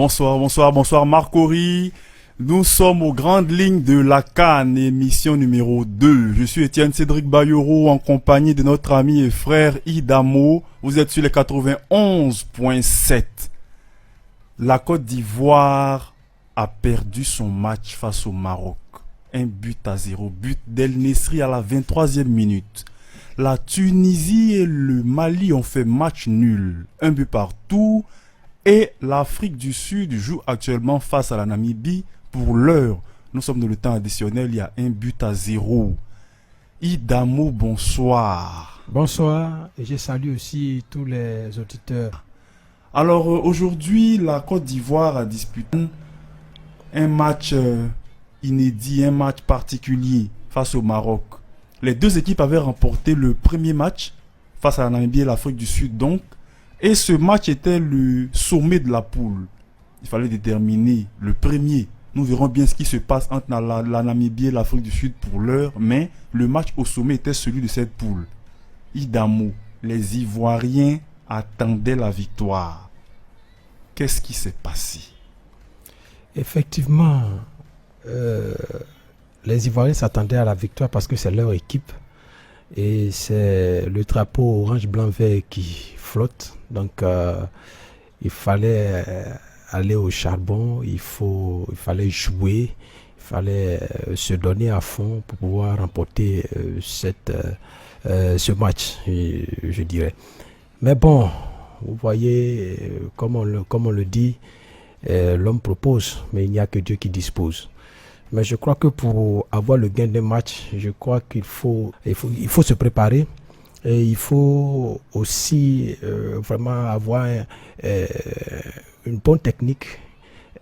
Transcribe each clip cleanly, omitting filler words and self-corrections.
Bonsoir Marc Horry. Nous sommes aux grandes lignes de la CAN, émission numéro 2. Je suis Étienne Cédric Bayoro en compagnie de notre ami et frère Idamo. Vous êtes sur les 91.7. La Côte d'Ivoire a perdu son match face au Maroc. 1-0. But d'El Nesri à la 23e minute. La Tunisie et le Mali ont fait match nul. 1 but partout. Et l'Afrique du Sud joue actuellement face à la Namibie. Pour l'heure, nous sommes dans le temps additionnel, il y a 1-0. Idamo, bonsoir. Bonsoir, et je salue aussi tous les auditeurs. Alors aujourd'hui, la Côte d'Ivoire a disputé un match inédit, un match particulier face au Maroc. Les deux équipes avaient remporté le premier match face à la Namibie et l'Afrique du Sud donc. Et ce match était le sommet de la poule. Il fallait déterminer le premier. Nous verrons bien ce qui se passe entre la Namibie et l'Afrique du Sud pour l'heure. Mais le match au sommet était celui de cette poule. Idamo, les Ivoiriens attendaient la victoire. Qu'est-ce qui s'est passé? Effectivement, les Ivoiriens s'attendaient à la victoire parce que c'est leur équipe. Et c'est le drapeau orange-blanc-vert qui flotte. Donc, il fallait aller au charbon, il fallait jouer, il fallait se donner à fond pour pouvoir remporter ce match, je dirais. Mais bon, vous voyez, comme on le dit, l'homme propose, mais il n'y a que Dieu qui dispose. Mais je crois que pour avoir le gain d'un match, je crois qu'il faut se préparer. Et il faut aussi vraiment avoir une bonne technique,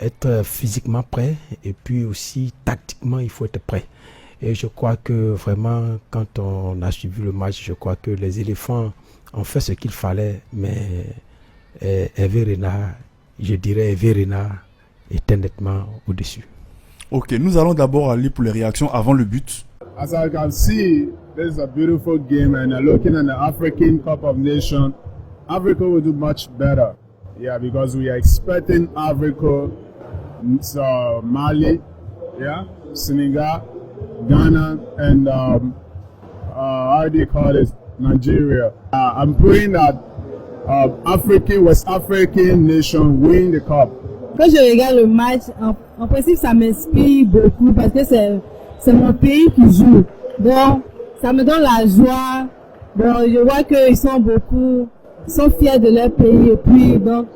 être physiquement prêt et puis aussi tactiquement il faut être prêt. Et je crois que vraiment quand on a suivi le match, je crois que les éléphants ont fait ce qu'il fallait, mais Hervé Renard, je dirais Hervé Renard était nettement au-dessus. Ok, nous allons d'abord aller pour les réactions avant le but. As I can see, this is a beautiful game, and looking at the African Cup of Nations, Africa will do much better. Yeah, because we are expecting Africa, Mali, yeah, Senegal, Ghana, and how do you call it, Nigeria. I'm praying that West African nation win the cup. Quand je regarde le match, en principe, ça m'inspire beaucoup parce que c'est mon pays qui joue. Donc, ça me donne la joie. Donc, je vois qu'ils sont fiers de leur pays. Et puis, donc,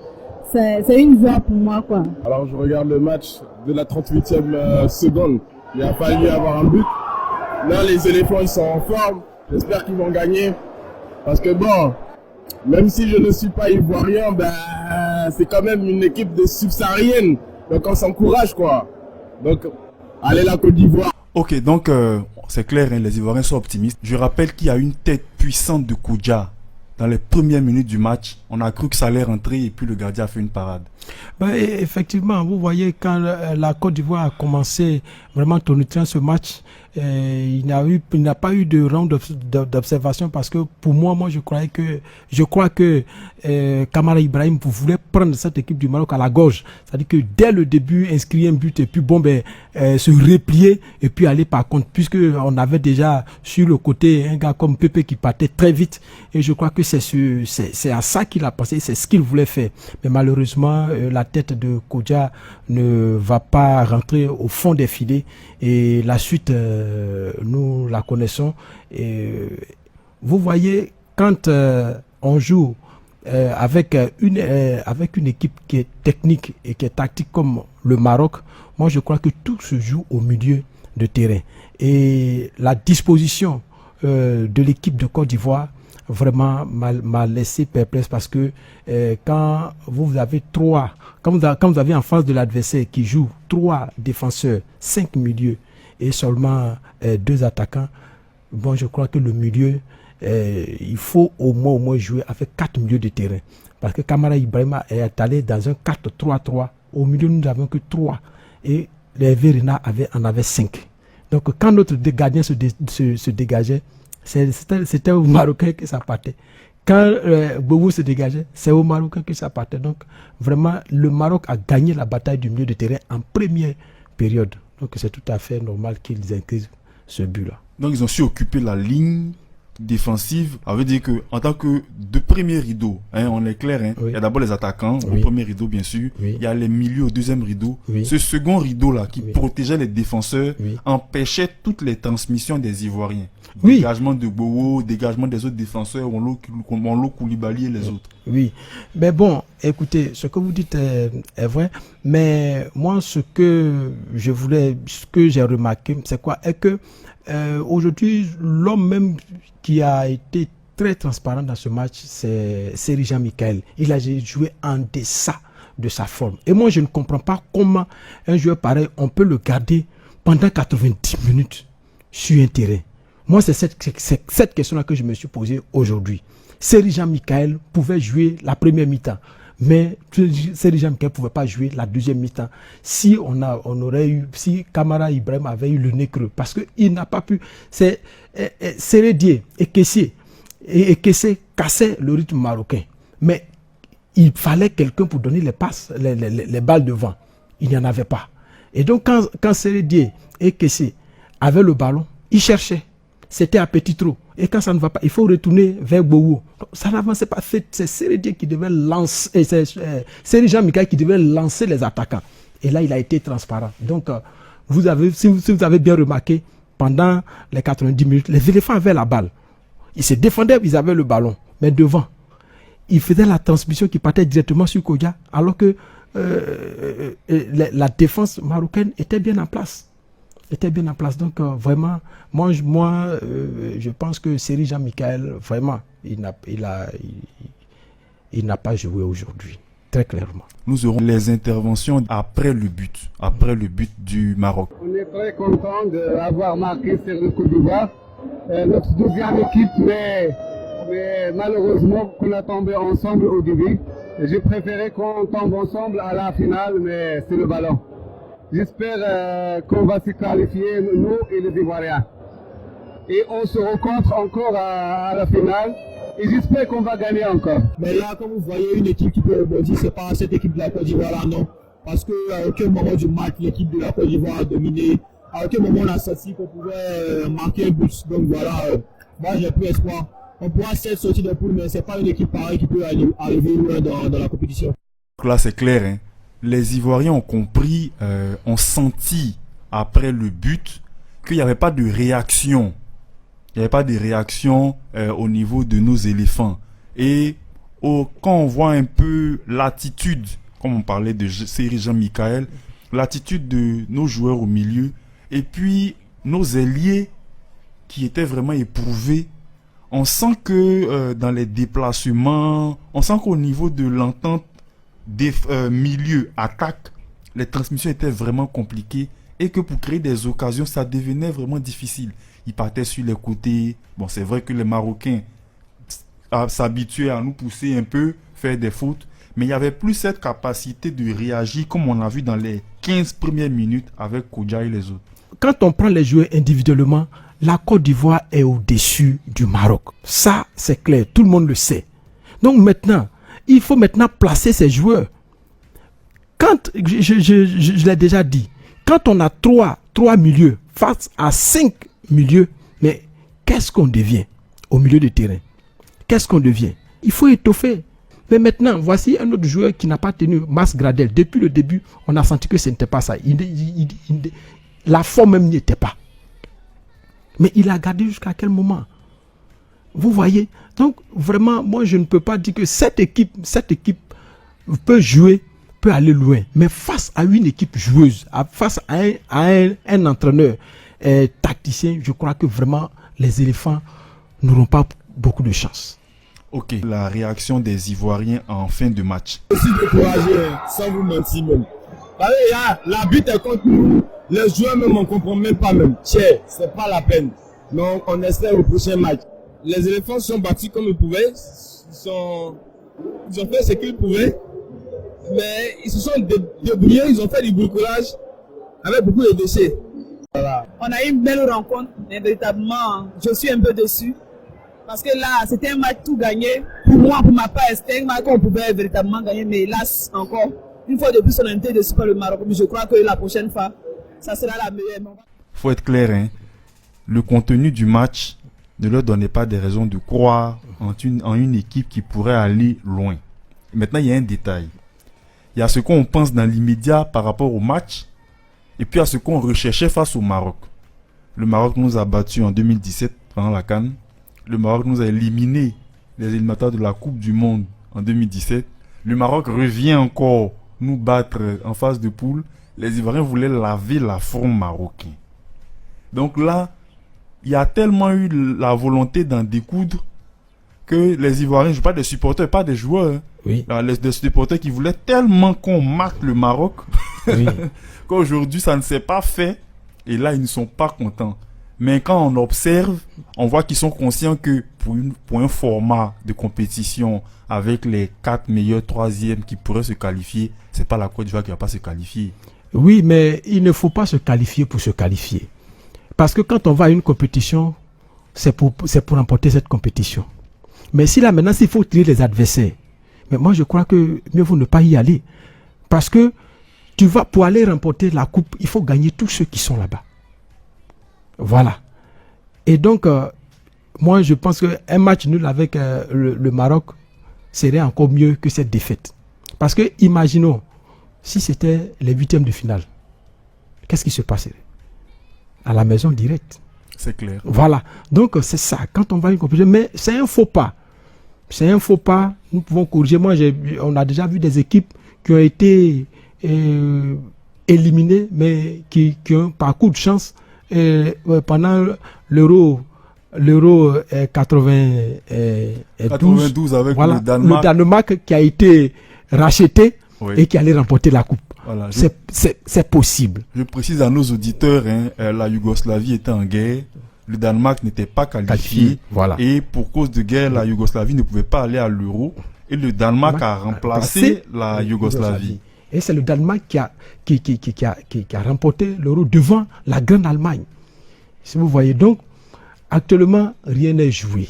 c'est une joie pour moi, quoi. Alors, je regarde le match de la 38e seconde. Il a fallu avoir un but. Là, les éléphants, ils sont en forme. J'espère qu'ils vont gagner. Parce que bon, même si je ne suis pas ivoirien, c'est quand même une équipe de subsaharienne. Donc, on s'encourage, quoi. Donc, allez la Côte d'Ivoire. Ok, donc c'est clair, hein, les Ivoiriens sont optimistes. Je rappelle qu'il y a une tête puissante de Kodja. Dans les premières minutes du match, on a cru que ça allait rentrer et puis le gardien a fait une parade. Effectivement, vous voyez, quand la Côte d'Ivoire a commencé vraiment tonitruant ce match, il n'a pas eu de round d'observation parce que pour moi je crois que Kamara Ibrahim voulait prendre cette équipe du Maroc à la gorge. C'est-à-dire que dès le début, inscrire un but et puis se replier et puis aller par contre, puisque on avait déjà sur le côté un gars comme Pepe qui partait très vite. Et je crois que c'est à ça qu'il a pensé, c'est ce qu'il voulait faire. Mais malheureusement, la tête de Kodja ne va pas rentrer au fond des filets et la suite, nous la connaissons. Et vous voyez, quand on joue avec une équipe qui est technique et qui est tactique comme le Maroc, moi je crois que tout se joue au milieu de terrain. Et la disposition de l'équipe de Côte d'Ivoire vraiment m'a laissé perplexe parce que quand vous avez en face de l'adversaire qui joue 3 défenseurs, 5 milieux et seulement 2 attaquants, bon, je crois que le milieu, il faut au moins jouer avec 4 milieux de terrain. Parce que Kamara Ibrahim est allé dans un 4-3-3. Au milieu, nous n'avions que 3. Et les Verena en avait 5. Donc, quand notre gardien se dégageait, c'était au Marocain que ça partait. Quand Bobo se dégageait, c'est aux Marocains que ça partait. Donc, vraiment, le Maroc a gagné la bataille du milieu de terrain en première période. Donc, c'est tout à fait normal qu'ils inscrivent ce but-là. Donc, ils ont su occuper la ligne défensive. Ça veut dire que en tant que de premier rideau, hein, on est clair, hein, Oui. il y a d'abord les attaquants Oui. au premier rideau, bien sûr. Oui. Il y a les milieux au deuxième rideau. Oui. Ce second rideau-là qui Oui. protégeait les défenseurs Oui. empêchait toutes les transmissions des Ivoiriens. Oui. Dégagement de Bowo, dégagement des autres défenseurs, Onlo Koulibaly et les autres. Oui, mais bon, écoutez, ce que vous dites est vrai, mais moi, ce que j'ai remarqué, c'est quoi? Est que aujourd'hui, l'homme même qui a été très transparent dans ce match, c'est Serija Michael. Il a joué en deçà de sa forme. Et moi, je ne comprends pas comment un joueur pareil, on peut le garder pendant 90 minutes sur un terrain. Moi, c'est cette question-là que je me suis posée aujourd'hui. Serija Michael pouvait jouer la première mi-temps, mais Serija Michael ne pouvait pas jouer la deuxième mi-temps si si Kamara Ibrahim avait eu le nez creux, parce qu'il n'a pas pu. C'est Sérédier et Kessié. Et Kessié cassait le rythme marocain. Mais il fallait quelqu'un pour donner les passes, les balles devant. Il n'y en avait pas. Et donc, quand Sérédier et Kessié avaient le ballon, ils cherchaient. C'était à petit trou. Et quand ça ne va pas, il faut retourner vers Bowo. Ça n'avançait pas. C'est Sérédier qui devait lancer, c'est Serija Michael qui devait lancer les attaquants. Et là, il a été transparent. Donc, si vous avez bien remarqué, pendant les 90 minutes, les éléphants avaient la balle. Ils se défendaient, ils avaient le ballon. Mais devant, ils faisaient la transmission qui partait directement sur Kodja, alors que la défense marocaine était bien en place. Donc vraiment, moi je pense que Serija Michael, vraiment, il n'a pas joué aujourd'hui, très clairement. Nous aurons les interventions après le but du Maroc. On est très content d'avoir marqué sur le Côte d'Ivoire. Notre deuxième équipe, mais malheureusement qu'on a tombé ensemble au début. J'ai préféré qu'on tombe ensemble à la finale, mais c'est le ballon. J'espère qu'on va se qualifier, nous et les Ivoiriens. Et on se rencontre encore à la finale. Et j'espère qu'on va gagner encore. Mais là, comme vous voyez, une équipe qui peut rebondir, c'est pas cette équipe de la Côte d'Ivoire-là, non. Parce qu'à aucun moment du match, l'équipe de la Côte d'Ivoire a dominé. À aucun moment, on a senti qu'on pouvait marquer un but. Donc voilà, moi j'ai plus espoir. On pourra certes sortir des poules, mais c'est pas une équipe pareille qui peut arriver loin dans la compétition. Là, c'est clair, hein. Les Ivoiriens ont compris, ont senti après le but qu'il n'y avait pas de réaction. Il n'y avait pas de réaction au niveau de nos éléphants. Et quand on voit un peu l'attitude, comme on parlait de Serija Michael, l'attitude de nos joueurs au milieu, et puis nos ailiers qui étaient vraiment éprouvés, on sent que dans les déplacements, on sent qu'au niveau de l'entente des milieux, attaque, les transmissions étaient vraiment compliquées et que pour créer des occasions, ça devenait vraiment difficile. Ils partaient sur les côtés. Bon, c'est vrai que les Marocains s'habituaient à nous pousser un peu, faire des fautes, mais il n'y avait plus cette capacité de réagir comme on l'a vu dans les 15 premières minutes avec Kodja et les autres. Quand on prend les joueurs individuellement, la Côte d'Ivoire est au-dessus du Maroc. Ça, c'est clair, tout le monde le sait. Donc maintenant, il faut maintenant placer ces joueurs. Quand, je l'ai déjà dit, quand on a trois milieux face à 5 milieux, mais qu'est-ce qu'on devient au milieu de terrain? Qu'est-ce qu'on devient? Il faut étoffer. Mais maintenant, voici un autre joueur qui n'a pas tenu, Mas Gradel. Depuis le début, on a senti que ce n'était pas ça. La forme même n'y était pas. Mais il a gardé jusqu'à quel moment? Vous voyez? Donc, vraiment, moi, je ne peux pas dire que cette équipe peut jouer, peut aller loin. Mais face à une équipe joueuse, face à un entraîneur tacticien, je crois que vraiment, les éléphants n'auront pas beaucoup de chance. Ok, la réaction des Ivoiriens en fin de match. Aussi découragé, sans vous mentir même. Parce que la but est contre nous. Les joueurs même, on ne comprend même pas même. Tiens, c'est pas la peine. Donc, on espère au prochain match. Les éléphants sont battus comme ils pouvaient. Ils ont fait ce qu'ils pouvaient. Mais ils se sont débrouillés. Ils ont fait du bricolage avec beaucoup de déchets. Voilà. On a eu une belle rencontre, mais véritablement, je suis un peu déçu. Parce que là, c'était un match tout gagné. Pour moi, pour ma part, c'était un match qu'on pouvait véritablement gagner. Mais hélas, encore, une fois de plus, on a été déçu par le Maroc. Mais je crois que la prochaine fois, ça sera la meilleure. Faut être clair, hein. Le contenu du match ne leur donnait pas des raisons de croire en une équipe qui pourrait aller loin. Maintenant, il y a un détail. Il y a ce qu'on pense dans l'immédiat par rapport au match, et puis il y a ce qu'on recherchait face au Maroc. Le Maroc nous a battus en 2017 pendant la CAN. Le Maroc nous a éliminés les éliminatoires de la Coupe du Monde en 2017. Le Maroc revient encore nous battre en phase de poule. Les Ivoiriens voulaient laver l'affront marocain. Donc là, il y a tellement eu la volonté d'en découdre que les Ivoiriens, je ne parle des supporters, pas des joueurs, oui. Des supporters qui voulaient tellement qu'on marque le Maroc, oui. Qu'aujourd'hui ça ne s'est pas fait, et là ils ne sont pas contents. Mais quand on observe, on voit qu'ils sont conscients que pour un format de compétition avec les 4 meilleurs 3e qui pourraient se qualifier, c'est pas la Côte d'Ivoire qui va pas se qualifier. Oui, mais il ne faut pas se qualifier pour se qualifier. Parce que quand on va à une compétition, c'est pour remporter cette compétition. Mais si là maintenant, s'il faut tirer les adversaires, mais moi je crois que mieux vaut ne pas y aller. Parce que pour aller remporter la coupe, il faut gagner tous ceux qui sont là-bas. Voilà. Et donc, moi je pense qu'un match nul avec le Maroc serait encore mieux que cette défaite. Parce que imaginons, si c'était les 8e de finale, qu'est-ce qui se passerait? À la maison directe. C'est clair. Voilà. Donc, c'est ça. Quand on va à une compétition, mais c'est un faux pas. C'est un faux pas. Nous pouvons corriger. Moi, on a déjà vu des équipes qui ont été éliminées, mais qui ont, par coup de chance, pendant l'Euro 92 avec voilà, le Danemark. Le Danemark qui a été racheté, oui. Et qui allait remporter la coupe. Voilà, c'est possible. Je précise à nos auditeurs, la Yougoslavie était en guerre, le Danemark n'était pas qualifié, voilà. Et pour cause de guerre, la Yougoslavie ne pouvait pas aller à l'Euro, et le Danemark a remplacé la Yougoslavie. Et c'est le Danemark qui a remporté l'Euro devant la Grande Allemagne. Si vous voyez, donc, actuellement, rien n'est joué.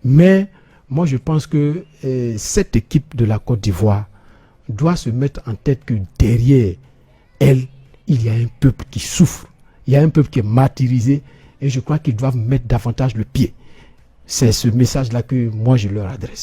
Mais moi, je pense que cette équipe de la Côte d'Ivoire doit se mettre en tête que derrière elle, il y a un peuple qui souffre, il y a un peuple qui est martyrisé, et je crois qu'ils doivent mettre davantage le pied. C'est ce message-là que moi je leur adresse.